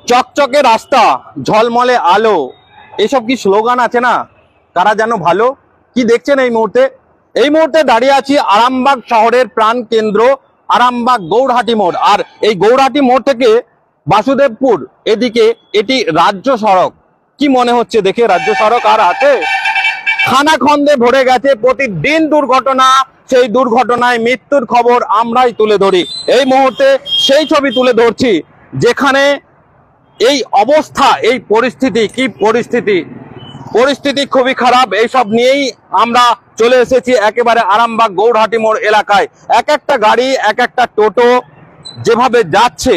চকচকে রাস্তা, ঝলমলে আলো, এসব কি স্লোগান আছে না? কারা যেন ভালো। কি দেখছেন এই মুহূর্তে দাঁড়িয়ে আছি আরামবাগ শহরের প্রাণ কেন্দ্র আরামবাগ গৌরহাটি মোড়। আর এই গৌরহাটি মোড় থেকে বাসুদেবপুর এদিকে এটি রাজ্য সড়ক। কি মনে হচ্ছে দেখে রাজ্য সড়ক আর আছে? খানাখন্দে ভরে গেছে, প্রতিদিন দুর্ঘটনা। সেই দুর্ঘটনায় মৃত্যুর খবর আমরাই তুলে ধরি। এই মুহূর্তে সেই ছবি তুলে ধরছি যেখানে এই অবস্থা, এই পরিস্থিতি। কি পরিস্থিতি খুবই খারাপ। এইসব নিয়েই আমরা চলে এসেছি একেবারে আরামবাগ গৌরহাটি মোড় এলাকায়। এক একটা গাড়ি, এক একটা টোটো যেভাবে যাচ্ছে,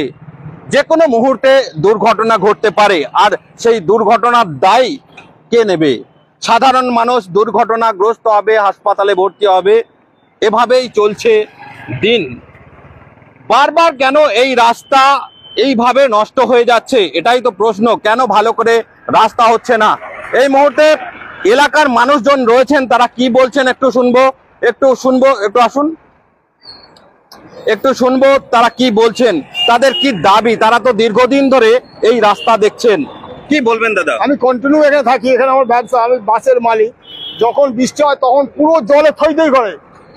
যে কোনো মুহূর্তে দুর্ঘটনা ঘটতে পারে। আর সেই দুর্ঘটনার দায় কে নেবে? সাধারণ মানুষ দুর্ঘটনাগ্রস্ত হবে, হাসপাতালে ভর্তি হবে। এভাবেই চলছে দিন। বারবার কেন এই রাস্তা এইভাবে নষ্ট হয়ে যাচ্ছে? এটাই তো প্রশ্ন। কেন ভালো করে রাস্তা হচ্ছে না? এই মুহূর্তে এলাকার মানুষজন রয়েছেন, তারা কি বলছেন একটু শুনবো। একটু আসুন, একটু শুনবো তারা কি বলছেন, তাদের কি দাবি। তারা তো দীর্ঘদিন ধরে এই রাস্তা দেখছেন। কি বলবেন দাদা? আমি কন্টিনিউ এখানে থাকি, এখানে আমার ব্যবসা, আমি বাসের মালিক। যখন বৃষ্টি হয় তখন পুরো জলে থই করে,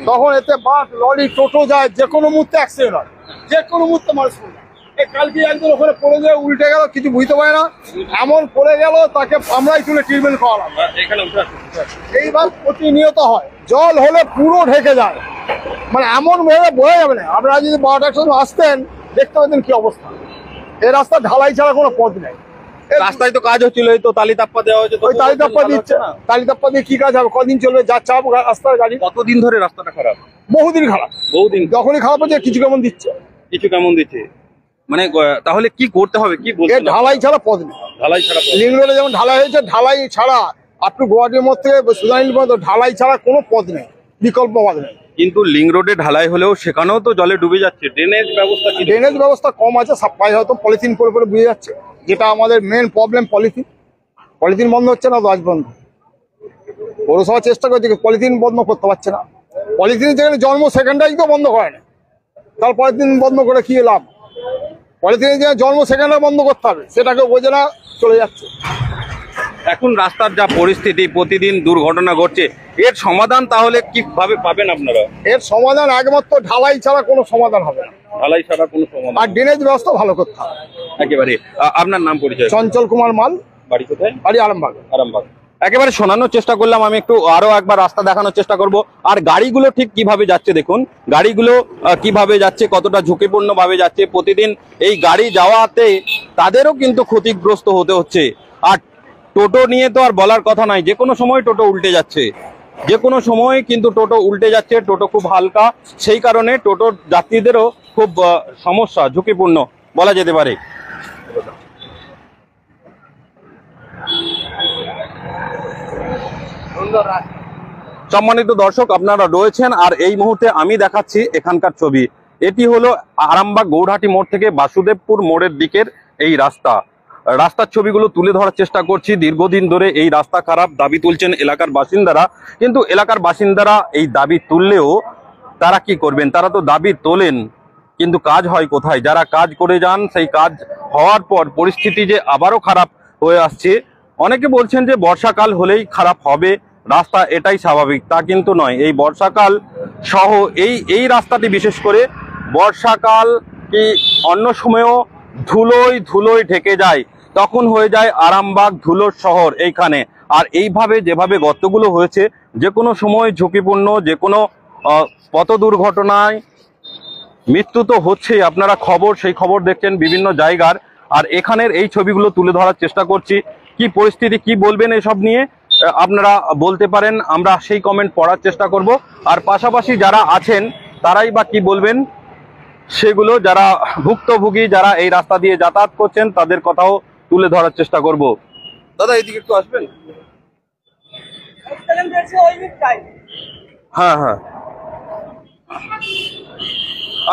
তখন এতে বাস, লরি, টোটো যায়, যে কোনো মুহূর্তে অ্যাক্সিডেন্ট হয়, যে কোনো মুহূর্তে মানুষ পড়ে। কালকে একজন ওখানে পড়ে যায়, উল্টে গেল, কিছু বুঝতে পারে না, এমন পড়ে গেল, তাকে আমরাই তুলে ট্রিটমেন্ট করালাম। এইবার প্রতিনিয়ত হয়, জল হলে পুরো ঢেকে যায়, মানে এমন ভাবে বোঝা যাবে না। আপনারা যদি 12টার সময় আসতেন দেখতে পেতেন কি অবস্থা। এই রাস্তা ঢালাই ছাড়া কোনো পথ নেই। রাস্তায় তো কাজ হচ্ছিল, এই তো তালিতাপ্পা দেওয়া হয়েছে। ওই তালিতাপ্পা দিচ্ছে, তালিতাপ্পা দিয়ে কি কাজ হবে? কদিন চলবে? যা চাপ রাস্তার গাড়ি। কতদিন ধরে রাস্তাটা খারাপ? বহুদিন খারাপ। যখনই খারাপ হচ্ছে কিছু কেমন দিচ্ছে। মানে তাহলে কি করতে হবে? কি বলছেন? ঢালাই ছাড়া পথ নেই। লিং রোডে যেমন ঢালাই হয়েছে, ঢালাই ছাড়া আপনি গুয়াহাটির মধ্যে সুদানিল পর্যন্ত ঢালাই ছাড়া কোনো পথ নেই, বিকল্প পথ নেই। কিন্তু লিং রোডে ঢালাই হলেও সেখানেও তো জলে ডুবে যাচ্ছে। ড্রেনেজ ব্যবস্থা কম আছে, সাপ্লাই হয়তো পলিথিন করে বুঝে যাচ্ছে। যেটা আমাদের মেন প্রবলেম, পলিথিন বন্ধ হচ্ছে না, গাছ বন্ধ। পৌরসভা চেষ্টা করছে, পলিথিন বন্ধ করতে পারছে না। পলিথিন যেখানে জন্ম সেখানটাই তো বন্ধ করে না, তার পলিথিন বন্ধ করে কি লাভ? পলিথিনের যে জন্ম সেখানে বন্ধ করতে হবে, সেটাকে বোঝে না, চলে যাচ্ছে। এখন রাস্তার যা পরিস্থিতি, প্রতিদিন দুর্ঘটনা ঘটছে, এর সমাধান তাহলে কিভাবে পাবেন আপনারা? এর সমাধান একমাত্র ঢালাই ছাড়া কোনো সমাধান হবে না। ঢালাই ছাড়া কোনো সমাধান। আর ড্রেনেজ ব্যবস্থা ভালো করতে হবে একেবারে। আপনার নাম পরিচয়? চঞ্চল কুমার মাল। বাড়ি কোথায়? বাড়ি আরামবাগ। একেবারে শোনানোর চেষ্টা করলাম, আমি একটু আরো একবার রাস্তা দেখানোর চেষ্টা করব। আর গাড়িগুলো ঠিক কিভাবে যাচ্ছে দেখুন, গাড়িগুলো কিভাবে যাচ্ছে, কতটা ঝুঁকিপূর্ণ ভাবে যাচ্ছে। প্রতিদিন এই গাড়ি যাওয়াতে তাদেরও কিন্তু ক্ষতিগ্রস্ত হতে হচ্ছে। আর টোটো নিয়ে তো আর বলার কথা নাই, যে কোনো সময় টোটো উল্টে যাচ্ছে, যে কোনো সময় কিন্তু টোটো উল্টে যাচ্ছে। টোটো খুব হালকা, সেই কারণে টোটোর যাত্রীদেরও খুব সমস্যা, ঝুঁকিপূর্ণ বলা যেতে পারে। সম্মানিত দর্শক, আপনারা রয়েছেন আর এই মুহূর্তে আমি দেখাচ্ছি এখানকার ছবি। এটি হলো আরামবাগ গৌরহাটি মোড় থেকে বাসুদেবপুর মোড়ের দিকের এই রাস্তার ছবিগুলো তুলে ধরার চেষ্টা করছি। দীর্ঘদিন ধরে এই রাস্তা খারাপ, দাবি তুলছেন এলাকার বাসিন্দারা। কিন্তু এলাকার বাসিন্দারা এই দাবি তুললেও তারা কি করবেন? তারা তো দাবি তোলেন, কিন্তু কাজ হয় কোথায়? যারা কাজ করে যান, সেই কাজ হওয়ার পর পরিস্থিতি যে আবারও খারাপ হয়ে আসছে। অনেকে বলছেন যে বর্ষাকাল হলেই খারাপ হবে রাস্তা, এটাই স্বাভাবিক। তা কিন্তু নয়। এই বর্ষাকাল সহ এই রাস্তাটি বিশেষ করে বর্ষাকাল কি অন্য সময়ও ধুলোয় ঢেকে যায়, তখন হয়ে যায় আরামবাগ ধুলোর শহর এইখানে। আর এইভাবে যেভাবে গর্তগুলো হয়েছে, যে কোনো সময় ঝুঁকিপূর্ণ, যে কোনো পথ দুর্ঘটনায় মৃত্যু তো হচ্ছেই। আপনারা সেই খবর দেখছেন বিভিন্ন জায়গার। আর এখানের এই ছবিগুলো তুলে ধরার চেষ্টা করছি। কি পরিস্থিতি, কি বলবেন এসব নিয়ে আপনারা বলতে পারেন, আমরা সেই কমেন্ট পড়ার চেষ্টা করব। আর পাশাপাশি যারা আছেন তারাই বা কি বলবেন সেগুলো, যারা ভুক্তভোগী, যারা এই রাস্তা দিয়ে যাতায়াত করছেন, তাদের কথাও তুলে ধরার চেষ্টা করব। দাদা এদিকে একটু আসবেন। হ্যাঁ,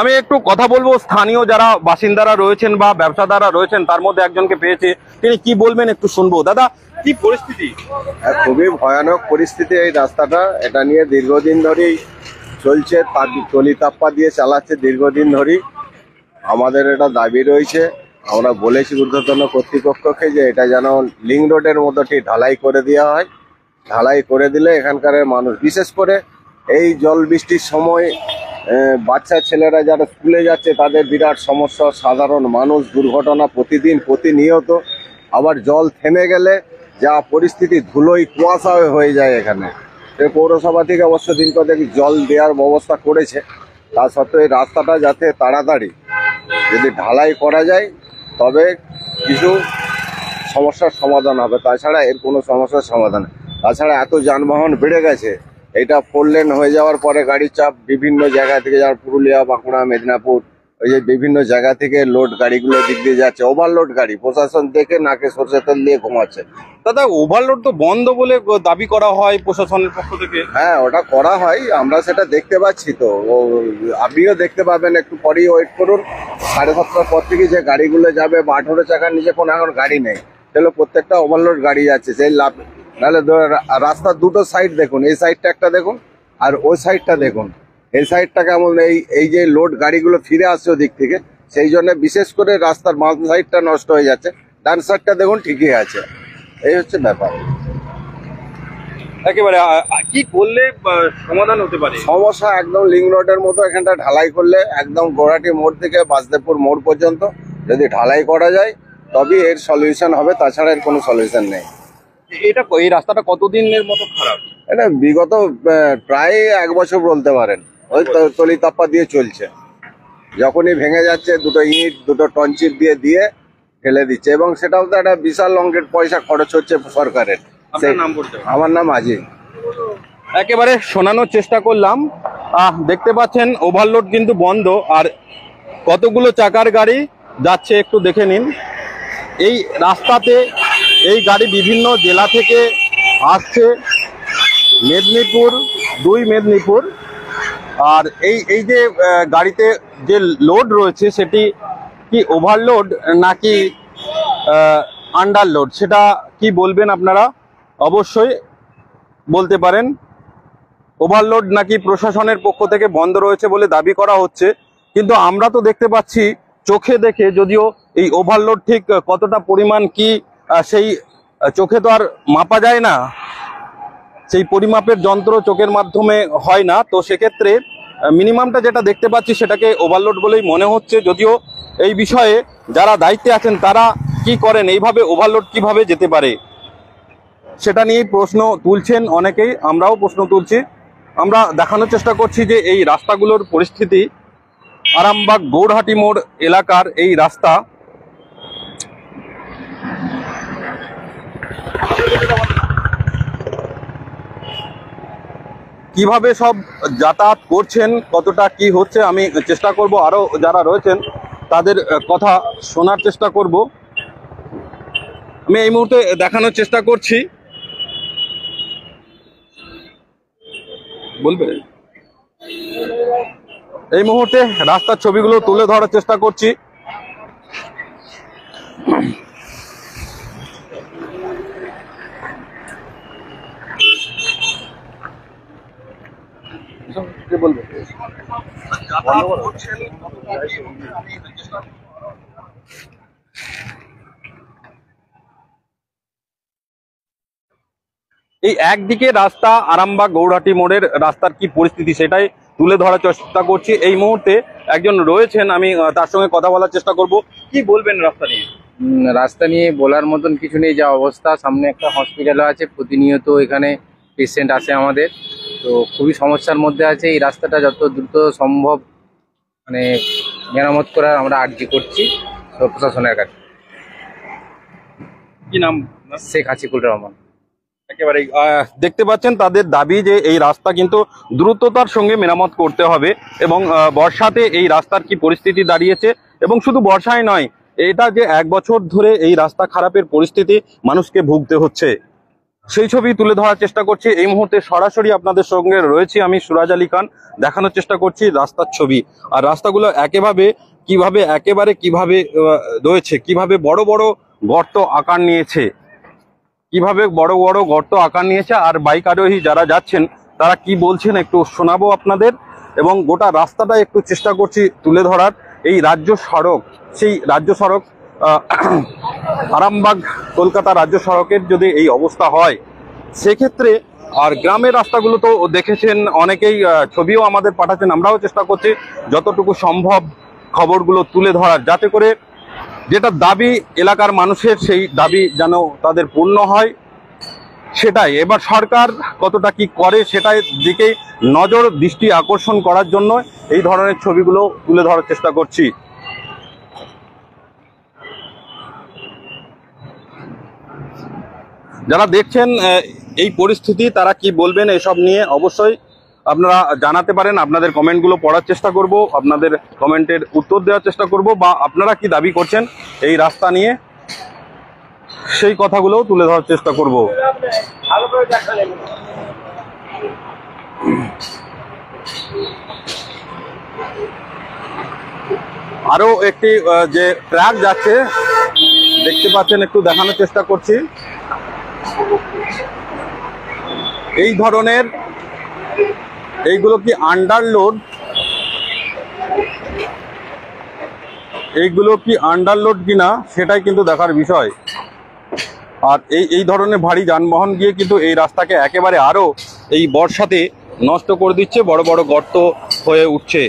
আমি একটু কথা বলবো। স্থানীয় যারা বাসিন্দারা রয়েছেন বা ব্যবসাদাররা রয়েছেন, তার মধ্যে একজনকে পেয়েছে, তিনি কি বলবেন একটু শুনবো। দাদা কি পরিস্থিতি? খুবই ভয়ানক পরিস্থিতি এই রাস্তাটা। এটা নিয়ে দীর্ঘদিন ধরেই চলছে, তালিতাপ্পা দিয়ে চালাচ্ছে দীর্ঘদিন ধরেই। আমাদের এটা দাবি রয়েছে, আমরা বলেছি ঊর্ধ্বতন কর্তৃপক্ষকে যে এটা যেন লিং রোডের মতো ঠিক ঢালাই করে দেওয়া হয়। ঢালাই করে দিলে এখানকার মানুষ, বিশেষ করে এই জল বৃষ্টির সময় বাচ্চা ছেলেরা যারা স্কুলে যাচ্ছে তাদের বিরাট সমস্যা, সাধারণ মানুষ দুর্ঘটনা প্রতিনিয়ত। আবার জল থেমে গেলে যা পরিস্থিতি, ধুলোই কুয়াশা হয়ে যায় এখানে। এই পৌরসভা থেকে অবশ্য দিন কয়েক জল দেওয়ার ব্যবস্থা করেছে, তা সত্ত্বেও এই রাস্তাটা যাতে তাড়াতাড়ি যদি ঢালাই করা যায় তবে কিছু সমস্যার সমাধান হবে, তাছাড়া এর কোনো সমস্যার সমাধান নেই। তাছাড়া এত যানবাহন বেড়ে গেছে, এটা 4 লেন হয়ে যাওয়ার পরে গাড়ির চাপ বিভিন্ন জায়গা থেকে, যেমন পুরুলিয়া, বাঁকুড়া, মেদিনীপুর, ওই যে বিভিন্ন জায়গা থেকে লোড গাড়িগুলো দিক দিয়ে যাচ্ছে, ওভারলোড গাড়ি। প্রশাসন দেখে নাকে সরষের তেল দিয়ে ঘুমাচ্ছে। দাদা, ওভারলোড তো বন্ধ বলে দাবি করা হয় প্রশাসনের পক্ষ থেকে। হ্যাঁ, ওটা করা হয়, আমরা সেটা দেখতে পাচ্ছি। তো আপনিও দেখতে পাবেন, একটু পরেই ওয়েট করুন। 7:30টার পর থেকে যে গাড়িগুলো যাবে বা 18 চাকার নিচে কোনো এখন গাড়ি নেই, তাহলে প্রত্যেকটা ওভারলোড গাড়ি যাচ্ছে। সেই লাভ নাহলে রাস্তার দুটো সাইড দেখুন, এই সাইডটা একটা দেখুন আর ওই সাইডটা দেখুন। এই সাইডটা কেমন, এই যে লোড গাড়িগুলো ফিরে আসছে ওদিক থেকে, সেই জন্য বিশেষ করে রাস্তার বাম সাইডটা নষ্ট হয়ে যাচ্ছে। ডান সাইডটা দেখুন ঠিকই আছে। এই হচ্ছে ব্যাপার। একেবারে কি করলে সমাধান হতে পারে সমস্যা? একদম লিং রোডের মতো এখানটা ঢালাই করলে, একদম গোড়াটি মোড় থেকে বাসদেবপুর মোড় পর্যন্ত যদি ঢালাই করা যায় তবে এর সলিউশন হবে, তাছাড়া এর কোনো সলিউশন নেই। এই রাস্তাটা কতদিনের মতো খারাপ? এটা বিগত প্রায় 1 বছর বলতে পারেন, ওই তলি তাপ্পা দিয়ে চলছে। যখনই ভেঙে যাচ্ছে, দুটো ইট, দুটো টনচিপ দিয়ে ফেলে দিচ্ছে, এবং সেটাও তো একটা বিশাল অঙ্কের পয়সা খরচ হচ্ছে সরকারের। আমার নাম আজিজ। একেবারে শোনানোর চেষ্টা করলাম। দেখতে পাচ্ছেন ওভারলোড কিন্তু বন্ধ, আর কতগুলো চাকার গাড়ি যাচ্ছে একটু দেখে নিন। এই রাস্তাতে এই গাড়ি বিভিন্ন জেলা থেকে আসছে, মেদিনীপুর, 2 মেদিনীপুর। আর এই যে গাড়িতে যে লোড রয়েছে সেটি কি ওভারলোড নাকি আন্ডারলোড, সেটা কি বলবেন আপনারা? অবশ্যই বলতে পারেন। ওভারলোড নাকি প্রশাসনের পক্ষ থেকে বন্ধ রয়েছে বলে দাবি করা হচ্ছে, কিন্তু আমরা তো দেখতে পাচ্ছি চোখে দেখে, যদিও এই ওভারলোড ঠিক কতটা পরিমাণ কি সেই চোখে তো আর মাপা যায় না, সেই পরিমাপের যন্ত্র চোখের মাধ্যমে হয় না। তো সেক্ষেত্রে মিনিমামটা যেটা দেখতে পাচ্ছি সেটাকে ওভারলোড বলেই মনে হচ্ছে। যদিও এই বিষয়ে যারা দায়িত্বে আছেন তারা কি করেন, এইভাবে ওভারলোড কিভাবে যেতে পারে সেটা নিয়ে প্রশ্ন তুলছেন অনেকেই, আমরাও প্রশ্ন তুলছি। আমরা দেখানোর চেষ্টা করছি যে এই রাস্তাগুলোর পরিস্থিতি। আরামবাগ গৌরহাটি মোড় এলাকার এই রাস্তা। কিভাবে সব যাতায়াত করছেন, কতটা কি হচ্ছে, আমি চেষ্টা করব আরো যারা রয়েছেন তাদের কথা শোনার চেষ্টা করব। আমি এই মুহূর্তে দেখানোর চেষ্টা করছি। বলবে এই মুহূর্তে রাস্তার ছবিগুলো তুলে ধরার চেষ্টা করছি। বলবে এই একদিকে রাস্তা আরামবাগ গৌরহাটি মোড়ের রাস্তার কি পরিস্থিতি সেটাই তুলে ধরার চেষ্টা করছি। এই মুহূর্তে একজন রয়েছেন, আমি তার সঙ্গে কথা বলার চেষ্টা করব। কি বলবেন রাস্তা নিয়ে? রাস্তা নিয়ে বলার মতন কিছু নেই, যা অবস্থা। সামনে একটা হসপিটালও আছে, প্রতিনিয়ত এখানে পেশেন্ট আসে আমাদের, তো খুবই সমস্যার মধ্যে আছে। এই রাস্তাটা যত দ্রুত সম্ভব মানে মেরামত করার আমরা আর্জি করছি প্রশাসনের কাছে। কি নাম? শেখ হাসিকুর রহমান। একেবারে দেখতে পাচ্ছেন তাদের দাবি যে এই রাস্তা কিন্তু দ্রুততার সঙ্গে মেরামত করতে হবে, এবং বর্ষাতে এই রাস্তার কি পরিস্থিতি দাঁড়িয়েছে, এবং শুধু বর্ষায় নয়, এটা যে 1 বছর ধরে এই রাস্তা খারাপের পরিস্থিতি মানুষকে ভুগতে হচ্ছে, সেই ছবি তুলে ধরার চেষ্টা করছি। এই মুহূর্তে সরাসরি আপনাদের সঙ্গে রয়েছি আমি, সুরাজ আলী খান। দেখানোর চেষ্টা করছি রাস্তার ছবি, আর রাস্তাগুলো কিভাবে রয়েছে, কিভাবে বড় বড় গর্ত আকার নিয়েছে, আর বাইক আরোহী যারা যাচ্ছেন তারা কি বলছেন একটু শোনাবো আপনাদের, এবং গোটা রাস্তাটা একটু চেষ্টা করছি তুলে ধরার। এই রাজ্য সড়ক, সেই রাজ্য সড়ক আরামবাগ কলকাতা রাজ্য সড়কের যদি এই অবস্থা হয় সেক্ষেত্রে, আর গ্রামের রাস্তাগুলো তো দেখেছেন অনেকেই, ছবিও আমাদের পাঠাচ্ছেন, আমরাও চেষ্টা করছি যতটুকু সম্ভব খবরগুলো তুলে ধরার, যাতে করে যেটা দাবি এলাকার মানুষের সেই দাবি যেন তাদের পূর্ণ হয়। সেটাই এবার সরকার কতটা কি করে সেটাই দিকে নজর দৃষ্টি আকর্ষণ করার জন্য এই ধরনের ছবিগুলো তুলে ধরার চেষ্টা করছি। যারা দেখছেন এই পরিস্থিতি তারা কি বলবেন এসব নিয়ে অবশ্যই আপনারা জানাতে পারেন। আপনাদের কমেন্টগুলো পড়ার চেষ্টা করব, আপনাদের কমেন্টের উত্তর দেওয়ার চেষ্টা করব, বা আপনারা কি দাবি করছেন এই রাস্তা নিয়ে সেই কথাগুলোও তুলে ধরার চেষ্টা করব। আরো একটি যে ট্রাক যাচ্ছে দেখতে পাচ্ছেন, একটু দেখানোর চেষ্টা করছি। এই ধরনের এইগুলো কি আন্ডারলোড, এইগুলো কি আন্ডারলোড কিনা সেটাই কিন্তু দেখার বিষয়। আর এই ধরনের ভারী যানবাহন গিয়ে কিন্তু এই রাস্তাকে একেবারে আরো এই বর্ষাতে নষ্ট করে দিচ্ছে, বড় বড় গর্ত হয়ে উঠছে।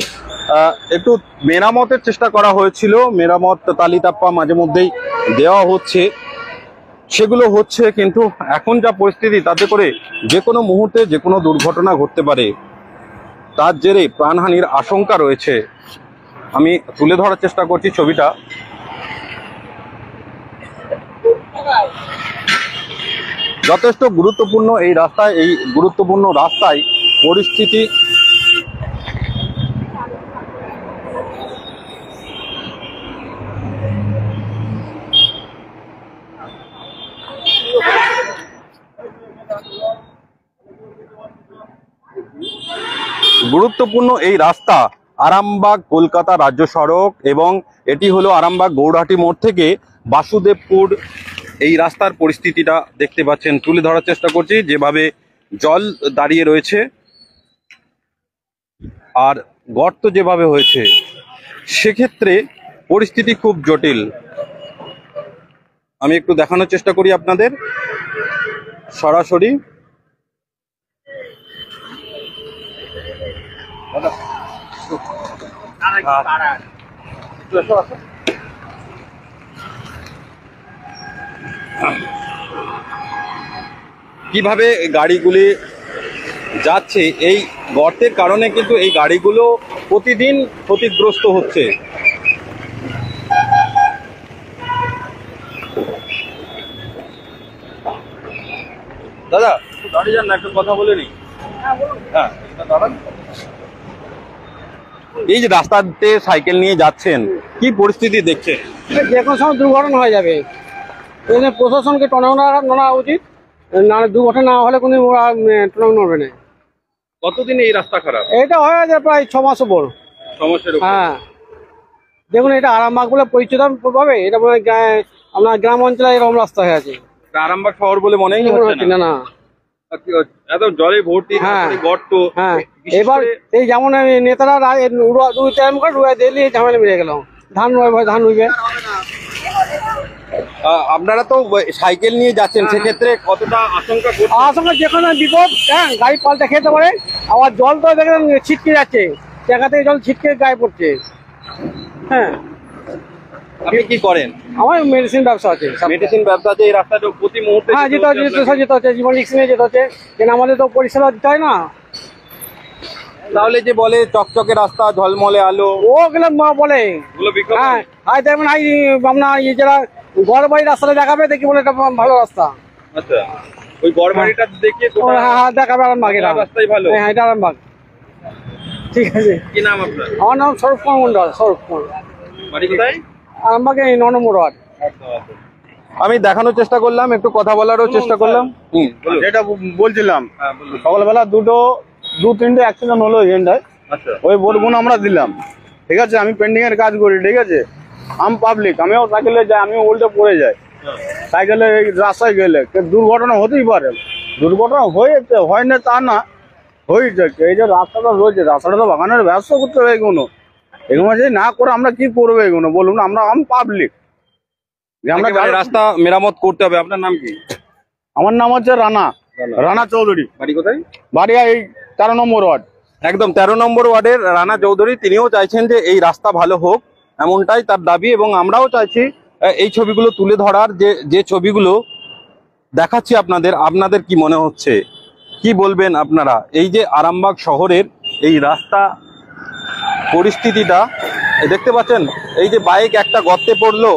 একটু মেরামতের চেষ্টা করা হয়েছিল, মেরামত তালিতাপ্পা মাঝে মধ্যেই দেওয়া হচ্ছে, সেগুলো হচ্ছে, কিন্তু এখন যা পরিস্থিতি তাতে করে যে কোনো মুহূর্তে যে কোনো দুর্ঘটনা ঘটতে পারে, তার জেরে প্রাণহানির আশঙ্কা রয়েছে। আমি তুলে ধরার চেষ্টা করছি ছবিটা। যথেষ্ট গুরুত্বপূর্ণ এই রাস্তায়, এই গুরুত্বপূর্ণ রাস্তায় পরিস্থিতি গুরুত্বপূর্ণ এই রাস্তা আরামবাগ কলকাতা রাজ্য সড়ক, এবং এটি হলো আরামবাগ গৌরহাটি মোড় থেকে বাসুদেবপুর। এই রাস্তার পরিস্থিতিটা দেখতে পাচ্ছেন, তুলে ধরার চেষ্টা করছি যেভাবে জল দাঁড়িয়ে রয়েছে আর গর্ত যেভাবে হয়েছে, সেক্ষেত্রে পরিস্থিতি খুব জটিল। আমি একটু দেখানোর চেষ্টা করি আপনাদের সরাসরি। কিভাবে গাড়িগুলি যাচ্ছে, এই গর্তের কারণে কিন্তু এই গাড়িগুলো প্রতিদিন ক্ষতিগ্রস্ত হচ্ছে। দাদা একটু দাঁড়িয়ে যান না, একটু কথা বলে নি। হ্যাঁ দাঁড়ান। এই যে রাস্তাতে সাইকেল নিয়ে যাচ্ছেন, কি পরিস্থিতি দেখছেন? যে কোনো সময় দুর্ঘটনা হয়ে যাবে, এই জন্য প্রশাসনকে টানা উচিত, না দুর্ঘটনা না হলে কোনো টনানো নড়বে না। কতদিন এই রাস্তা খারাপ? এটা হয়ে যায় প্রায় 6 মাস উপর। সমস্যার উপর। হ্যাঁ দেখুন, এটা আরামবাগ বলে পরিচিত পাবে, এটা মানে আপনার গ্রাম অঞ্চলে এরকম রাস্তা হয়ে আছে। আরামবাগ শহর বলে মনেই হচ্ছে না। না এত জলে ভর্তি, হ্যাঁ গর্ত। হ্যাঁ, এবার এই যেমন নেতারা দিল্লি ঝামেলা মিলে গেল, ধান রুইবে। আপনারা তো সাইকেল নিয়ে যাচ্ছেন, সেক্ষেত্রে কতটা আশঙ্কা করছেন? আশঙ্কা যে কোনো বিপদ, হ্যাঁ গাড়ি পাল্টে খেতে পারে। আবার জল তো দেখলেন ছিটকে যাচ্ছে, জায়গা থেকে জল ছিটকে গায়ে পড়ছে। হ্যাঁ, আপনি কি করেন? আমার মেডিসিন ব্যবসা আছে। মেডিসিন ব্যবসা আছে, এই রাস্তাটা প্রতি মুহূর্তে হ্যাঁ যেতে হচ্ছে, জীবন রিস্ক নিয়ে যেতে হচ্ছে, কেন আমাদের তো পরিষেবা দিতে হয় না। তাহলে যে বলে চকচকে রাস্তা, ঝলমলে আলো, ওগুলো বলে হ্যাঁ, আর দেখবেন আপনার যারা ঘর বাড়ি রাস্তাটা দেখাবে, দেখি বলে এটা ভালো রাস্তা। আচ্ছা, ওই গড়বাড়িটা দেখে হ্যাঁ দেখাবে আরামবাগ, এটা রাস্তাই ভালো। হ্যাঁ এটা আরামবাগ। ঠিক আছে, কি নাম আপনার? আমার নাম স্বরূপ কুমার মন্ডল। স্বরূপ কুমার, বাড়ি কোথায়? আরামবাগে 9 নম্বর ওয়ার্ড। আমি দেখানোর চেষ্টা করলাম, একটু কথা বলারও চেষ্টা করলাম। যেটা বলছিলাম, সকালবেলা 2-3টে অ্যাক্সিডেন্ট হলো এখানটায়। আচ্ছা, ওই বোর্ডগুলো আমরা দিলাম, ঠিক আছে। আমি পেন্টিং এর কাজ করি, ঠিক আছে। পাবলিক, আমিও সাইকেলে যাই, আমিও উল্টে পড়ে যাই সাইকেলে এই রাস্তায় গেলে। দুর্ঘটনা হতেই পারে, দুর্ঘটনা হয়েছে, হয় না তা না, হয়েছে। এই যে রাস্তাটা রয়েছে, রাস্তাটা তো বাগানের ব্যবস্থা করতে হবে। এগুলো যদি না করে আমরা কি করবো? এগুলো বলুন, আমরা পাবলিক, যে আমরা একেবারে রাস্তা মেরামত করতে হবে। আপনার নাম কি? আমার নাম হচ্ছে রানা চৌধুরী। বাড়ি কোথায়? বাড়ি এই 13 নম্বর ওয়ার্ড। একদম 13 নম্বর ওয়ার্ডের রানা চৌধুরী, তিনিও চাইছেন যে এই রাস্তা ভালো হোক, এমনটাই তার দাবি। এবং আমরাও চাইছি এই ছবিগুলো তুলে ধরার, যে ছবিগুলো দেখাচ্ছি আপনাদের কি মনে হচ্ছে, কি বলবেন আপনারা? এই যে আরামবাগ শহরের এই রাস্তা পরিস্থিতিটা দেখতে পাচ্ছেন, এই যে বাইক একটা গর্তে পড়লো,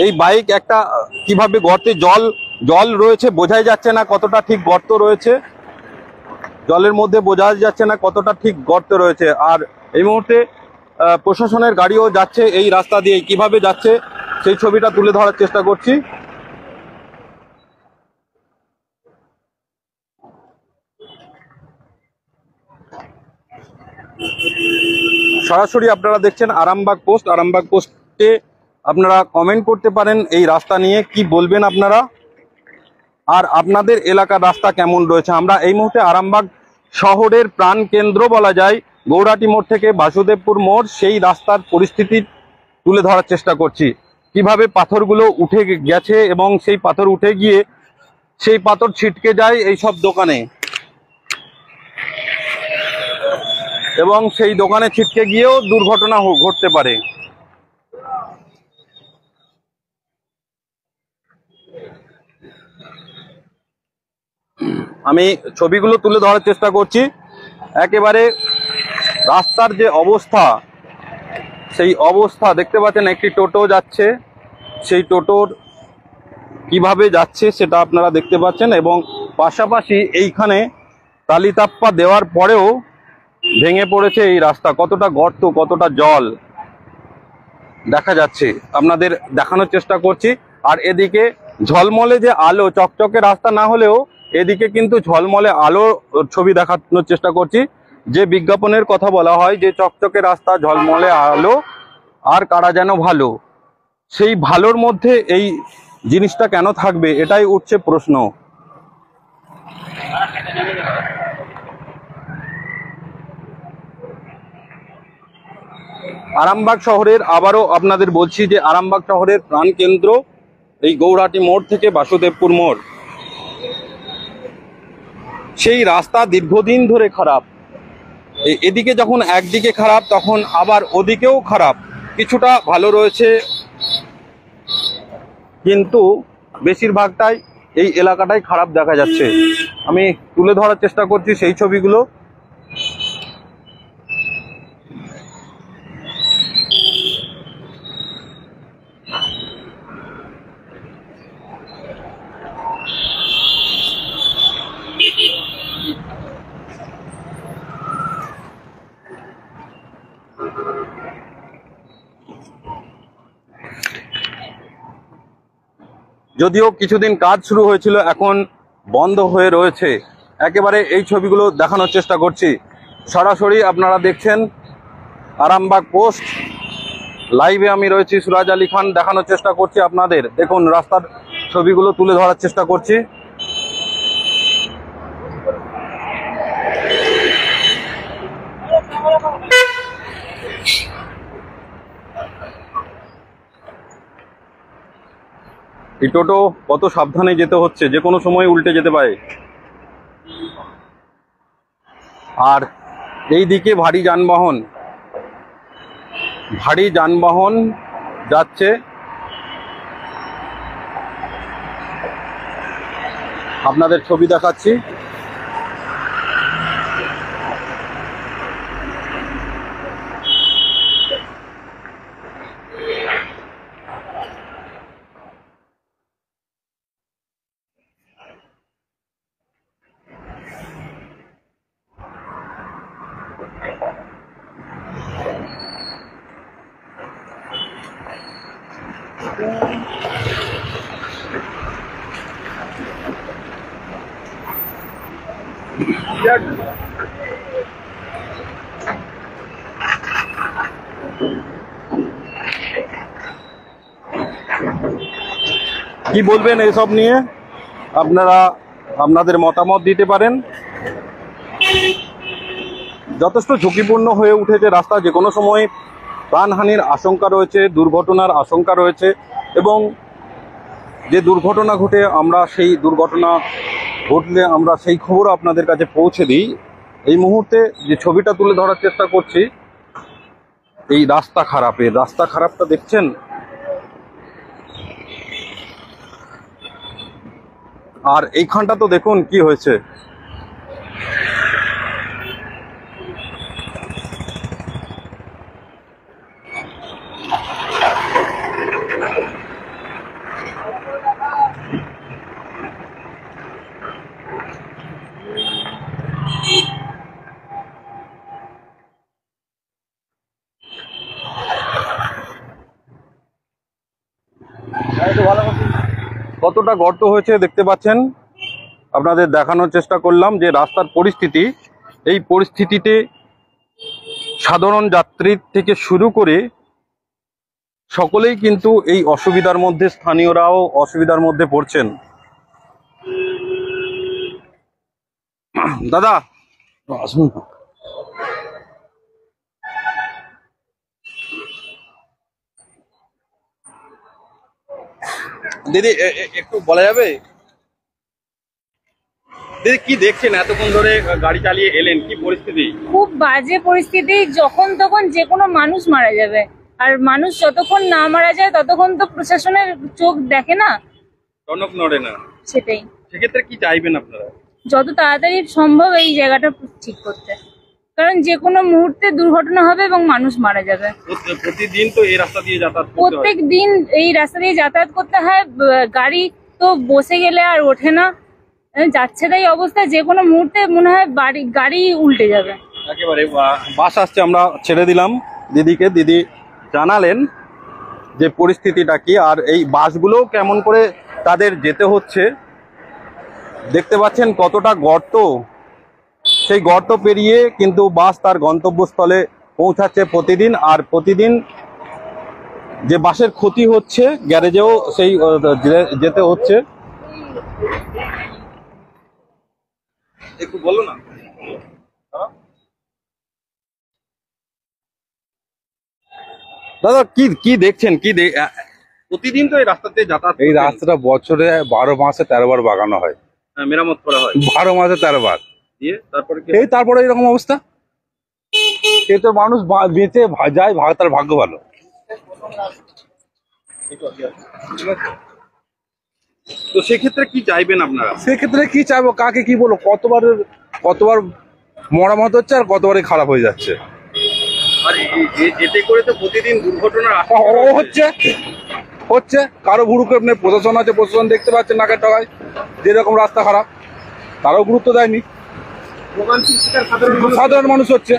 এই বাইক একটা কিভাবে গর্তে জল রয়েছে, বোঝাই যাচ্ছে না কতটা ঠিক গর্ত রয়েছে, জলের মধ্যে বোঝা যাচ্ছে না কতটা ঠিক গর্ত রয়েছে। আর এই মুহূর্তে প্রশাসনের গাড়িও যাচ্ছে এই রাস্তা দিয়ে, কিভাবে যাচ্ছে সেই ছবিটা তুলে ধরার চেষ্টা করছি। সরাসরি আপনারা দেখছেন আরামবাগ পোস্ট। আরামবাগ পোস্টে আপনারা কমেন্ট করতে পারেন এই রাস্তা নিয়ে, কি বলবেন আপনারা, আর আপনাদের এলাকার রাস্তা কেমন রয়েছে। আমরা এই মুহূর্তে আরামবাগ শহরের প্রাণ কেন্দ্র বলা যায়, গৌরাটি মোড় থেকে বাসুদেবপুর মোড়, সেই রাস্তার পরিস্থিতি তুলে ধরার চেষ্টা করছি। কিভাবে পাথরগুলো উঠে গেছে এবং সেই পাথর উঠে গিয়ে সেই পাথর ছিটকে যায় এই সব দোকানে, এবং সেই দোকানে ছিটকে গিয়েও দুর্ঘটনা ঘটতে পারে। আমি ছবিগুলো তুলে ধরার চেষ্টা করছি। একেবারে রাস্তার যে অবস্থা, সেই অবস্থা দেখতে পাচ্ছেন। একটি টোটো যাচ্ছে, সেই টোটোর কিভাবে যাচ্ছে সেটা আপনারা দেখতে পাচ্ছেন, এবং পাশাপাশি এইখানে তালিতাপ্পা দেওয়ার পরেও ভেঙে পড়েছে এই রাস্তা। কতটা গর্ত, কতটা জল দেখা যাচ্ছে, আপনাদের দেখানোর চেষ্টা করছি। আর এদিকে ঝলমলে যে আলো, চকচকে রাস্তা না হলেও এদিকে কিন্তু ঝলমলে আলো ছবি দেখানোর চেষ্টা করছি। যে বিজ্ঞাপনের কথা বলা হয় যে চকচকে রাস্তা, ঝলমলে আলো, আর কারা যেন ভালো, সেই ভালোর মধ্যে এই জিনিসটা কেন থাকবে, এটাই উঠছে প্রশ্ন। আরামবাগ শহরের, আবারও আপনাদের বলছি যে আরামবাগ শহরের প্রাণকেন্দ্র এই গৌরাটি মোড় থেকে বাসুদেবপুর মোড়, সেই রাস্তা দীর্ঘদিন ধরে খারাপ। এদিকে যখন একদিকে খারাপ, তখন আবার ওদিকেও খারাপ। কিছুটা ভালো রয়েছে, কিন্তু বেশিরভাগটাই এই এলাকাটাই খারাপ দেখা যাচ্ছে। আমি তুলে ধরার চেষ্টা করছি সেই ছবিগুলো। যদিও কিছুদিন কাজ শুরু হয়েছিল, এখন বন্ধ হয়ে রয়েছে। একেবারে এই ছবিগুলো দেখানোর চেষ্টা করছি। সরাসরি আপনারা দেখছেন আরামবাগ পোস্ট লাইভে, আমি রয়েছি সুরাজ আলী খান, দেখানোর চেষ্টা করছি আপনাদের। দেখুন রাস্তার ছবিগুলো তুলে ধরার চেষ্টা করছি। এই টোটো কত সাবধানে যেতে হচ্ছে, যে কোনো সময় উল্টে যেতে পারে। আর এই দিকে ভারী যানবাহন যাচ্ছে। আপনাদের ছবি দেখাচ্ছি। কি বলবেন এসব নিয়ে, আপনারা আপনাদের মতামত দিতে পারেন। যথেষ্ট ঝুঁকিপূর্ণ হয়ে উঠেছে রাস্তা, যে কোনো সময় প্রাণহানির আশঙ্কা রয়েছে, দুর্ঘটনার আশঙ্কা রয়েছে। এবং যে দুর্ঘটনা ঘটে আমরা সেই দুর্ঘটনা ঘটলে আমরা সেই খবরও আপনাদের কাছে পৌঁছে দিই। এই মুহূর্তে যে ছবিটা তুলে ধরার চেষ্টা করছি এই রাস্তা খারাপটা দেখছেন। আর এইখানটা তো দেখুন কি হয়েছে। কতটা গর্ত হয়েছে দেখতে পাচ্ছেন। আপনাদের দেখানোর চেষ্টা করলাম যে রাস্তার পরিস্থিতি। এই পরিস্থিতিতে সাধারণ যাত্রীর থেকে শুরু করে সকলেই কিন্তু এই অসুবিধার মধ্যে, স্থানীয়রাও অসুবিধার মধ্যে পড়ছেন। দাদা আসুন। দিদি একটু বলা যাবে দিদি কি দেখছেন? এতক্ষণ ধরে গাড়ি চালিয়ে এলেন, কি পরিস্থিতি? খুব বাজে পরিস্থিতি, যখন তখন যে কোনো মানুষ মারা যাবে। আর মানুষ যতক্ষণ না মারা যায় ততক্ষণ তো প্রশাসনের চোখ দেখে না, টনক নড়ে না। সেটাই। সেক্ষেত্রে কি চাইবেন আপনারা? যত তাড়াতাড়ি সম্ভব এই জায়গাটা ঠিক করতে, কারণ যে কোনো মুহূর্তে দুর্ঘটনা হবে এবং মানুষ মারা যাবে। প্রতিদিন তো এই রাস্তা দিয়ে যাতায়াত করতে হয়। প্রত্যেক দিন এই রাস্তা দিয়ে যাতায়াত করতে হয়। গাড়ি তো বসে গেলে আর ওঠে না, যাচ্ছে তাই অবস্থা। যে কোনো মুহূর্তে মনে হয় গাড়ি উল্টে যাবে একেবারে। বাস আসছে, আমরা ছেড়ে দিলাম দিদিকে। দিদি জানালেন যে পরিস্থিতিটা কি, আর এই বাসগুলোও কেমন করে তাদের যেতে হচ্ছে। দেখতে পাচ্ছেন কতটা গর্ত, সেই গর্ত পেরিয়ে কিন্তু বাস তার গন্তব্যস্থলে পৌঁছাচ্ছে প্রতিদিন। আর প্রতিদিন যে বাসের ক্ষতি হচ্ছে, গ্যারেজেও সেই যেতে হচ্ছে। একটু বলো না দাদা, কি দেখছেন? প্রতিদিন তো এই রাস্তাতে যাতায়াত, এই রাস্তাটা বছরে 12 মাসে 13 বার বাগানো হয়, মেরামত করা হয় 12 মাসে 13 বার। দিয়ে তারপরে এই তারপরে এরকম অবস্থা। এ তো মানুষ বেঁচে যায়, তার ভাগ্য ভালো। তো সেক্ষেত্রে কি চাইবেন আপনারা? সেক্ষেত্রে কি চাইবো, কাকে কি বলবো? কতবার মরামত হচ্ছে আর কতবারই খারাপ হয়ে যাচ্ছে। আর এতে করে তো প্রতিদিন দুর্ঘটনা হচ্ছে কারো গুরুকে প্রশাসন আছে, প্রশাসন দেখতে পাচ্ছে নাকের টাকায় যেরকম রাস্তা খারাপ, তারাও গুরুত্ব দেয়নি। সাধারণ মানুষ হচ্ছে।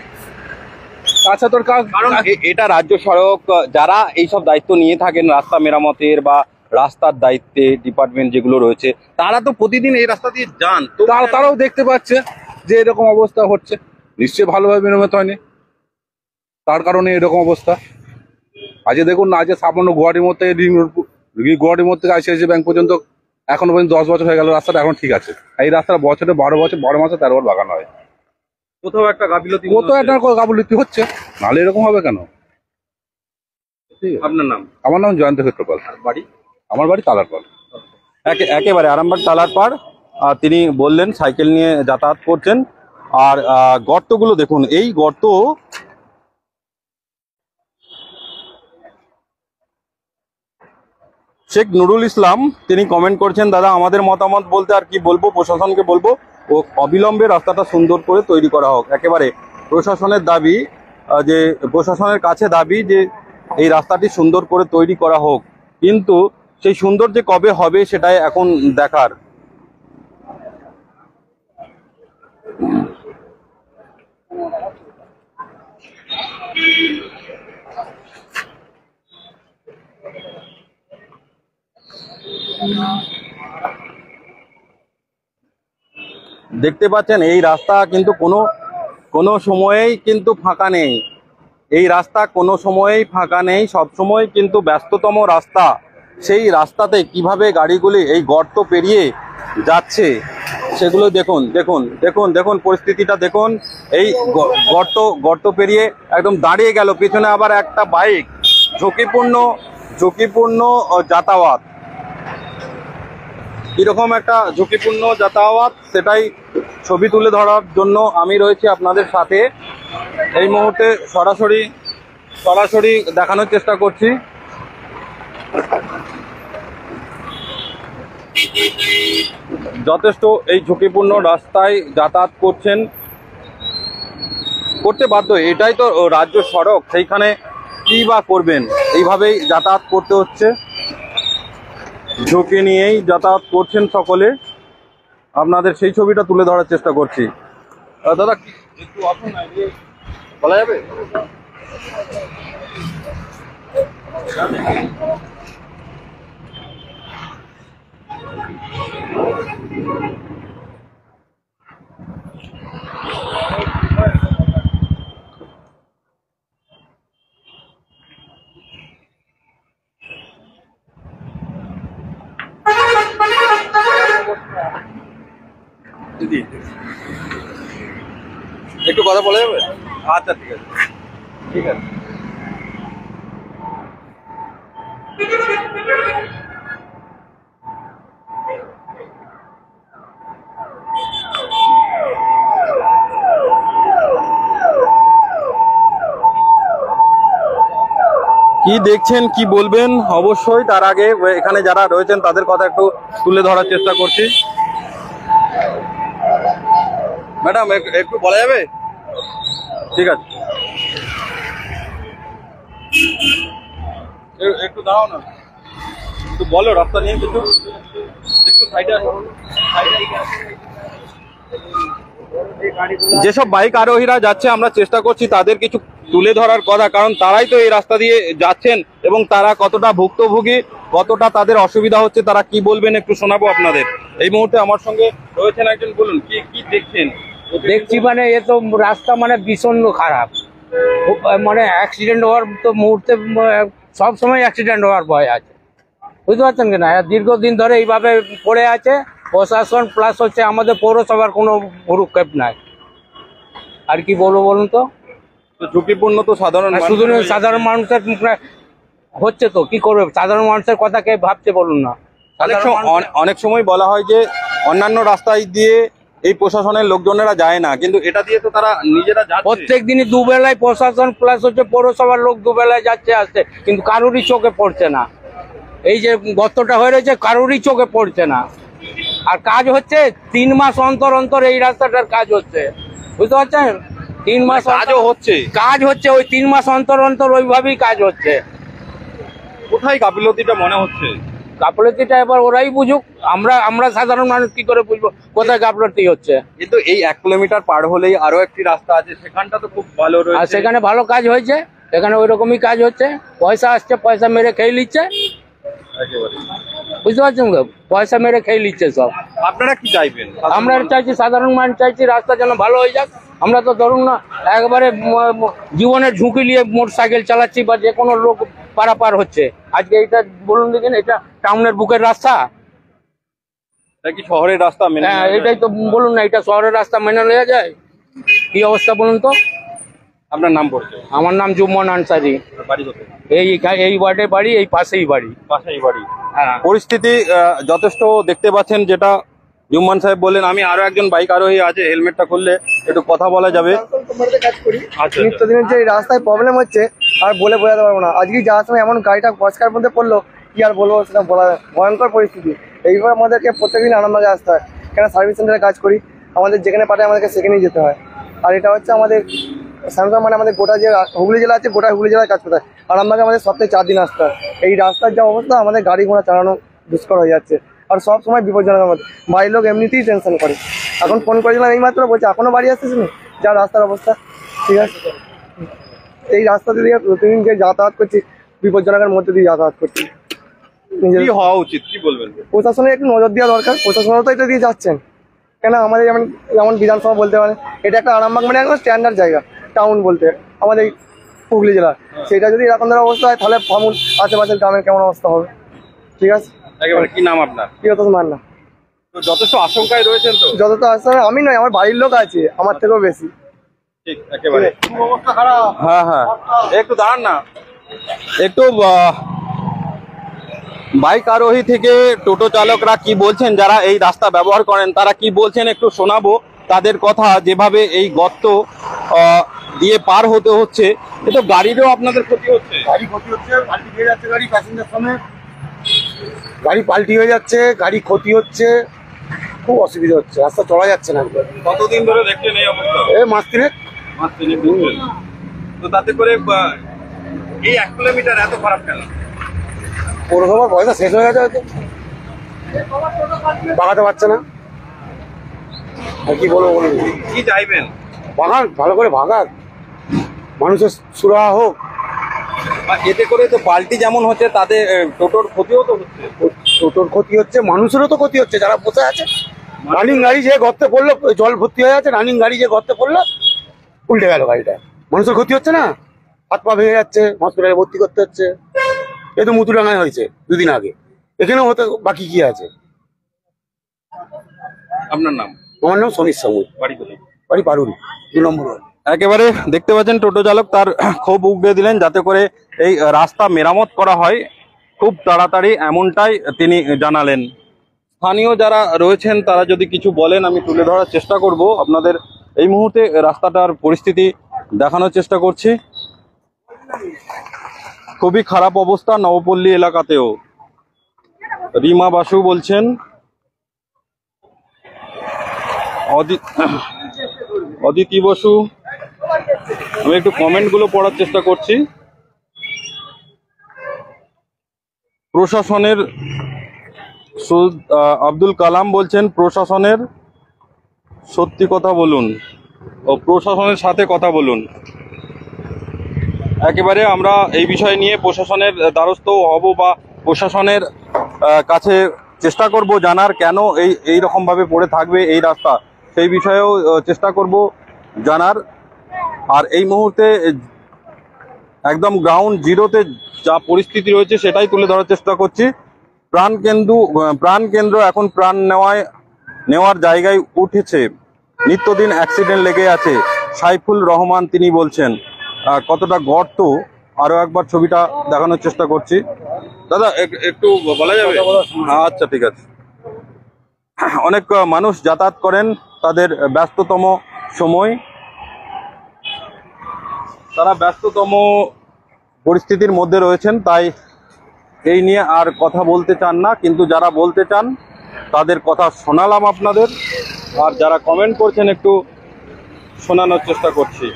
তাছাড়া তোর কাজ, কারণ এটা রাজ্য সড়ক, যারা এইসব দায়িত্ব নিয়ে থাকেন রাস্তা মেরামতের বা রাস্তার দায়িত্বে ডিপার্টমেন্ট যেগুলো রয়েছে, তারা তো প্রতিদিন এই রাস্তা দিয়ে যান। তো তারাও দেখতে পাচ্ছে যে এরকম অবস্থা হচ্ছে, নিশ্চয়ই ভালোভাবে মেরামত হয়নি, তার কারণে এরকম অবস্থা। আজকে দেখুন না, আজকে সামান্য গুয়াহাটির মধ্যে গুয়াহাটির মধ্যে এসে ব্যাংক পর্যন্ত এখনো পর্যন্ত 10 বছর হয়ে গেল, রাস্তাটা এখন ঠিক আছে। এই রাস্তাটা বছরে 12 মাসে 13 বার বাগানো হয়। কোথাও একটা গাফিলতি, গাফিলতি হচ্ছে, নাহলে এরকম হবে কেন? আপনার নাম? আমার নাম জয়ন্ত ক্ষেত্রপাল। বাড়ি? আমার বাড়ি তালারপাল। একেবারে আরামবাগ তালারপাড়। তিনি বললেন সাইকেল নিয়ে যাতায়াত করছেন। আর গর্তগুলো দেখুন, এই গর্ত শেখ নুরুল ইসলাম তিনি কমেন্ট করছেন, দাদা আমাদের মতামত বলতে আর কি বলবো, প্রশাসনকে বলবো ও অবিলম্বে রাস্তাটা সুন্দর করে তৈরি করা হোক। একেবারে প্রশাসনের দাবি, যে প্রশাসনের কাছে দাবি যে এই রাস্তাটি সুন্দর করে তৈরি করা হোক, কিন্তু সেই সুন্দর যে কবে হবে সেটাই এখন দেখার। দেখতে পাচ্ছেন এই রাস্তা কিন্তু কোনো সময়েই কিন্তু ফাঁকা নেই। এই রাস্তা কোনো সময়েই ফাঁকা নেই, সব সময় কিন্তু ব্যস্ততম রাস্তা। সেই রাস্তাতে কিভাবে গাড়িগুলি এই গর্ত পেরিয়ে যাচ্ছে সেগুলো দেখুন দেখুন দেখুন দেখুন পরিস্থিতিটা দেখুন। এই গর্ত পেরিয়ে একদম দাঁড়িয়ে গেল, পিছনে আবার একটা বাইক, ঝুঁকিপূর্ণ যাতায়াত। কিরকম একটা ঝুঁকিপূর্ণ যাতায়াত সেটাই ছবি তুলে ধরার জন্য আমি রয়েছি আপনাদের সাথে। এই মুহূর্তে সরাসরি দেখানোর চেষ্টা করছি। যথেষ্ট এই ঝুঁকিপূর্ণ রাস্তায় যাতায়াত করতে বাধ্য, এটাই তো রাজ্য সড়ক, সেইখানে কি বা করবেন, এইভাবেই যাতায়াত করতে হচ্ছে, ঝুঁকি নিয়েই যাতায়াত করছেন সকলে। আপনাদের সেই ছবিটা তুলে ধরার চেষ্টা করছি। দাদা একটু আসুন না, বলা যাবে? দিদি একটু কথা বলা যাবে? আচ্ছা ঠিক আছে ঠিক আছে। কি দেখছেন, কি বলবেন অবশ্যই। তার আগে এখানে যারা রয়েছেন তাদের কথা একটু তুলে ধরার চেষ্টা করছি। ম্যাডাম একটু বলা যাবে? ঠিক আছে, একটু দাঁড়াও না, একটু বলো রাস্তা নিয়ে কিছু, একটু সাইডে আসো। যেসব বাইক আরোহীরা যাচ্ছে আমরা চেষ্টা করছি তাদের কিছু তুলে ধরার কথা, কারণ তারাই তো এই রাস্তা দিয়ে যাচ্ছেন এবং তারা কতটা ভুক্তভোগী, কতটা তাদের অসুবিধা হচ্ছে, তারা কি বলবেন একটু শোনাবো আপনাদের। এই মুহূর্তে আমার সঙ্গে রয়েছেন একজন, বলুন কি দেখছেন? দেখছি মানে এ তো রাস্তা মানে ভীষণ খারাপ, মানে অ্যাক্সিডেন্ট হওয়ার তো মুহূর্তে সব সময় অ্যাক্সিডেন্ট হওয়ার ভয় আছে, বুঝতে পারছেন কিনা? দীর্ঘদিন ধরে এইভাবে পড়ে আছে। প্রশাসন প্লাস হচ্ছে আমাদের পৌরসভার কোনো ভ্রুক্ষেপ নাই। আর কি বলবো বলুন তো? ঝুঁকিপূর্ণ তো সাধারণ শুধু সাধারণ মানুষের হচ্ছে তো কি করবে? সাধারণ মানুষের কথা কে ভাবছে বলুন না? অনেক সময় বলা হয় যে অন্যান্য রাস্তায় দিয়ে এই প্রশাসনের লোকজনেরা যায় না, কিন্তু এটা দিয়ে তো তারা নিজেরা যাচ্ছে। প্রত্যেক দিনই দুবেলায় প্রশাসন প্লাস হচ্ছে পৌরসভার লোক দুবেলায় যাচ্ছে আসছে, কিন্তু কারোরই চোখে পড়ছে না। এই যে গর্তটা হয়ে রয়েছে কারোরই চোখে পড়ছে না। আর কাজ হচ্ছে 3 মাস অন্তর অন্তর এই রাস্তাটার কাজ হচ্ছে, বুঝতে পারছেন? 3 মাস কাজও হচ্ছে, ওই 3 মাস অন্তর অন্তর ওইভাবেই কাজ হচ্ছে। কোথায় গাফিলতিটা মনে হচ্ছে? গাফলতিটা এবার ওরাই বুঝুক, আমরা সাধারণ মানুষ কি করে বুঝবো কোথায় গাফলতি হচ্ছে? কিন্তু এই 1 কিলোমিটার পার হলেই আরো একটি রাস্তা আছে, সেখানটা তো খুব ভালো আর রয়েছে। সেখানে ভালো কাজ হয়েছে, এখানে ওই রকমই কাজ হচ্ছে। পয়সা আসছে, পয়সা মেরে খেয়ে নিচ্ছে, বুঝতে পারছেন তো? পয়সা মেরে খেয়ে নিচ্ছে সব। আপনারা কি চাইবেন? আমরা চাইছি, সাধারণ মানুষ চাইছি রাস্তা যেন ভালো হয়ে যাক। আমরা তো ধরুন না একবারে জীবনের ঝুঁকি নিয়ে মোটর সাইকেল চালাচ্ছি বা যে কোনো লোক পারাপার হচ্ছে। আজকে এটা বলুন দেখেন, এটা টাউনের বুকের রাস্তা? এটা কি শহরের রাস্তা? হ্যাঁ, এটাই তো বলুন না, এটা শহরের রাস্তা মেনে নেওয়া যায়? কি অবস্থা বলুন তো? আপনার নাম পড়ছে? আমার নাম জুম্মন আনসারি। বাড়ি কোথায়? এই ওয়ার্ডে বাড়ি, এই পাশেই বাড়ি। পাশেই বাড়ি। হ্যাঁ, পরিস্থিতি যথেষ্ট দেখতে পাচ্ছেন, যেটা জুম্মান সাহেব বললেন। আমি আরো একজন বাইক আরোহী আছে, হেলমেটটা খুললে একটু কথা বলা যাবে। আচ্ছা, নিত্যদিনের যে রাস্তায় প্রবলেম হচ্ছে আর বলে বোঝাতে পারবো না। আজকে যাওয়ার সময় এমন গাড়িটা পরিষ্কার মধ্যে পড়লো, কি আর বলবো, সেটা বলা ভয়ঙ্কর পরিস্থিতি। এইভাবে আমাদেরকে প্রত্যেকদিন আরামবাগে আসতে হয়, কেন সার্ভিস সেন্টারে কাজ করি, আমাদের যেখানে পাঠায় আমাদেরকে সেখানেই যেতে হয়। আর এটা হচ্ছে আমাদের স্যামসাং, মানে আমাদের গোটা যে হুগলি জেলা আছে, গোটা হুগলি জেলায় কাজ করতে হয়। আরামবাগে আমাদের সপ্তাহে 4 দিন আসতে হয়। এই রাস্তার যা অবস্থা, আমাদের গাড়ি ঘোড়া চালানো দুষ্কর হয়ে যাচ্ছে, আর সব সময় বিপজ্জনক। আমাদের বাড়ির লোক এমনিতেই টেনশন করে। এখন ফোন করেছিলাম এই মাত্র, বলছে এখনো বাড়ি আসতেছি না, যা রাস্তার অবস্থা। ঠিক আছে, এই রাস্তা দিয়ে প্রতিদিন যে যাতায়াত করছি, বিপজ্জনকের মধ্যে দিয়ে যাতায়াত করছি। কি হওয়া উচিত, কি বলবেন? প্রশাসনের একটু নজর দেওয়া দরকার। প্রশাসনও তো এটা দিয়ে যাচ্ছেন, কেন আমাদের যেমন বিধানসভা বলতে পারে, এটা একটা আরামবাগ মানে একদম স্ট্যান্ডার্ড জায়গা, টাউন বলতে আমাদের এই হুগলি জেলার। সেটা যদি এরকম ধরনের অবস্থা হয়, তাহলে ভাবুন আশেপাশের গ্রামের কেমন অবস্থা হবে। ঠিক আছে, একেবারে। কি নাম আপনার? প্রিয়তোষ মান্না। তো যথেষ্ট আশঙ্কায় রয়েছেন তো? যতটা আসলে আমি নয়, আমার বাড়ির লোক আছে আমার থেকেও বেশি। ঠিক একেবারে অবস্থা খারাপ। হ্যাঁ হ্যাঁ, একটু দাঁড়ান না একটু। বাইক আরোহী থেকে টোটো চালকরা কি বলছেন, যারা এই রাস্তা ব্যবহার করেন তারা কি বলছেন একটু শোনাবো তাদের কথা। যেভাবে এই গর্ত দিয়ে পার হতে হচ্ছে, এ তো গাড়িরও আপনাদের ক্ষতি হচ্ছে। গাড়ি ক্ষতি হচ্ছে, পাল্টি হয়ে যাচ্ছে, গাড়ি প্যাসেঞ্জার সমেত গাড়ি পাল্টি হয়ে যাচ্ছে, গাড়ি ক্ষতি হচ্ছে, খুব অসুবিধা হচ্ছে, রাস্তা চলা যাচ্ছে না। কতদিন ধরে দেখছেন এই অবস্থা? এই মাস তিনেক। তো তাতে করে এই 1 কিলোমিটার এত খারাপ কেন? পৌরসভার পয়সা শেষ হয়ে গেছে হয়তো, বাগাতে পারছে না। আর কি বলবো বলুন, কি চাইবেন? বাগান ভালো করে ভাগাক, মানুষের সুরাহা হোক। এতে করে তো পাল্টি যেমন হচ্ছে, তাতে টোটোর ক্ষতিও তো হচ্ছে। টোটোর ক্ষতি হচ্ছে, মানুষেরও তো ক্ষতি হচ্ছে যারা বসে আছে। রানিং গাড়ি যে গর্তে পড়লো, জল ভর্তি হয়ে আছে, রানিং গাড়ি যে গর্তে পড়লো উল্টে গেল গাড়িটা, মানুষের ক্ষতি হচ্ছে না? হাত পা ভেঙে যাচ্ছে, হসপিটালে ভর্তি করতে হচ্ছে। এ তো মুতুডাঙ্গায় হয়েছে 2 দিন আগে, এখানেও হতে বাকি কি আছে? আপনার নাম? আমার নাম সমীর সামুই, বাড়ি কোথায়? বাড়ি পারুল, 2 নম্বর ওয়ার্ড। একেবারে দেখতে পাচ্ছেন টোটো চালক তার ক্ষোভ উগড়ে দিলেন যাতে করে এই রাস্তা মেরামত করা হয় খুব তাড়াতাড়ি, এমনটাই তিনি জানালেন। স্থানীয় যারা রয়েছেন তারা যদি কিছু বলেন আমি তুলে ধরার চেষ্টা করব আপনাদের। এই মুহূর্তে রাস্তাটার পরিস্থিতি দেখানোর চেষ্টা করছি। খুবই খারাপ অবস্থা নবপল্লী এলাকাতেও। রিমা বাসু বলছেন, অদিতি বসু। আমি একটু কমেন্টগুলো পড়ার চেষ্টা করছি। প্রশাসনের আব্দুল কালাম বলছেন, প্রশাসনের সত্যি কথা বলুন ও প্রশাসনের সাথে কথা বলুন। একেবারে আমরা এই বিষয় নিয়ে প্রশাসনের দ্বারস্থ হব বা প্রশাসনের কাছে চেষ্টা করব জানার কেন এই রকম ভাবে পড়ে থাকবে এই রাস্তা, সেই বিষয়েও চেষ্টা করব জানার। আর এই মুহূর্তে একদম গ্রাউন্ড জিরোতে যা পরিস্থিতি রয়েছে সেটাই তুলে ধরার চেষ্টা করছি। প্রাণকেন্দ্র এখন প্রাণ নেওয়ার জায়গায় উঠেছে, নিত্যদিন অ্যাক্সিডেন্ট লেগে আছে। সাইফুল রহমান তিনি বলছেন। কতটা গর্ত আরো একবার ছবিটা দেখানোর চেষ্টা করছি। দাদা একটু বলা যাবে? আচ্ছা ঠিক আছে। অনেক মানুষ যাতায়াত করেন, তাদের ব্যস্ততম সময়, তারা ব্যস্ততম পরিস্থিতির মধ্যে রয়েছেন, তাই এই নিয়ে আর কথা বলতে চান না। কিন্তু যারা বলতে চান তাদের কথা শোনালাম আপনাদের, আর যারা কমেন্ট করছেন একটু শোনানোর চেষ্টা করছি।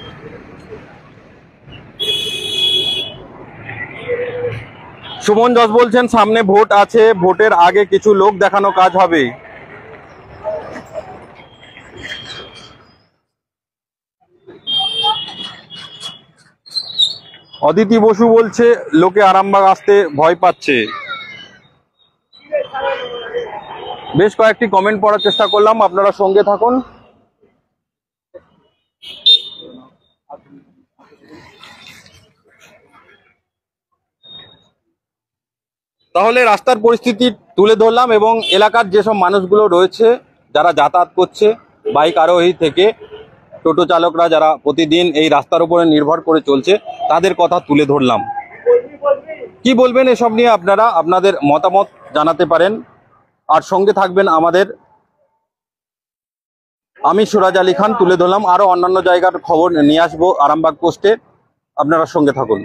সুমন যশ বলছেন, সামনে ভোট আছে, ভোটের আগে কিছু লোক দেখানো কাজ হবে। অদিতি বসু বলছে, লোকে আরামবাগ আসতে ভয় পাচ্ছে। বেশ কয়েকটি কমেন্ট পড়ার চেষ্টা করলাম, আপনারা সঙ্গে থাকুন। তাহলে রাস্তার পরিস্থিতি তুলে ধরলাম এবং এলাকার যেসব মানুষগুলো রয়েছে যারা যাতায়াত করছে, বাইক আরোহী থেকে টোটো চালকরা যারা প্রতিদিন এই রাস্তার উপরে নির্ভর করে চলছে, তাদের কথা তুলে ধরলাম। কি বলবেন এসব নিয়ে আপনারা আপনাদের মতামত জানাতে পারেন, আর সঙ্গে থাকবেন আমাদের। আমি সুরাজ আলী খান তুলে ধরলাম, আরো অন্যান্য জায়গার খবর নিয়ে আসবো আরামবাগ পোস্টে, আপনারা সঙ্গে থাকুন।